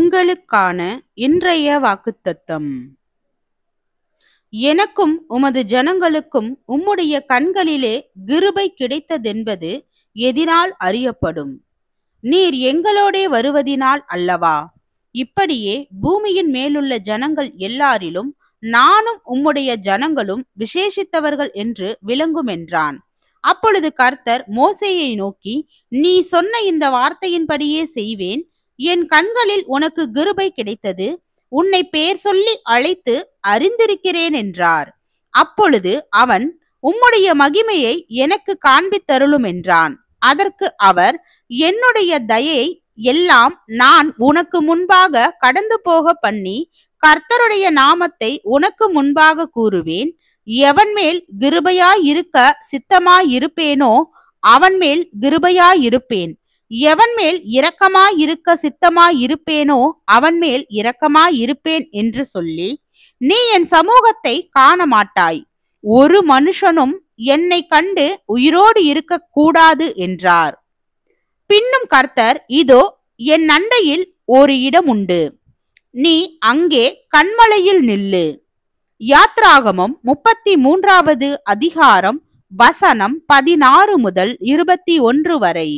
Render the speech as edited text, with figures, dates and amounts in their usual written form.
உங்களுக்கான இன்றைய வாக்குத்தத்தம். எனக்கும் உமது ஜனங்களுக்கும் உம்முடைய கண்களிலே கிருபை கிடைத்ததென்பது எதினால் அறியப்படும்? நீர் எங்களோடே வருவதினால் அல்லவா? இப்படியே பூமியின் மேலுள்ள ஜனங்கள் எல்லாரிலும் நானும் உம்முடைய ஜனங்களும் விசேஷித்தவர்கள் என்று விளங்கும் என்றான். அப்பொழுது கர்த்தர் மோசேயை நோக்கி, நீ சொன்ன இந்த வார்த்தையின்படியே செய்வேன். என் கண்களில் உனக்கு கிருபை கிடைத்தது, உன்னை பேர் சொல்லி அழைத்து அறிந்திருக்கிறேன் என்றார். அப்பொழுது அவன், உம்முடைய மகிமையை எனக்கு காண்பித்தருளும் என்றான். அதற்கு அவர், என்னுடைய தயை எல்லாம் நான் உனக்கு முன்பாக கடந்து போக பண்ணி கர்த்தருடைய நாமத்தை உனக்கு முன்பாக கூறுவேன். எவன் மேல் கிருபையாயிருக்க சித்தமாயிருப்பேனோ அவன் மேல் கிருபையாயிருப்பேன். எவன் மேல் இரக்கமாயிருக்க சித்தமாயிருப்பேனோ அவன் மேல் இரக்கமாயிருப்பேன் என்று சொல்லி, நீ என் சமூகத்தை காண மாட்டாய், ஒரு மனுஷனும் என்னை கண்டு உயிரோடு இருக்க கூடாது என்றார். பின்னும் கர்த்தர், இதோ என் அண்டையில் ஒரு இடம் உண்டு, நீ அங்கே கன்மலையில் நில்லு. யாத்ராகமம் 33வது அதிகாரம் வசனம் 16 முதல் 21 வரை.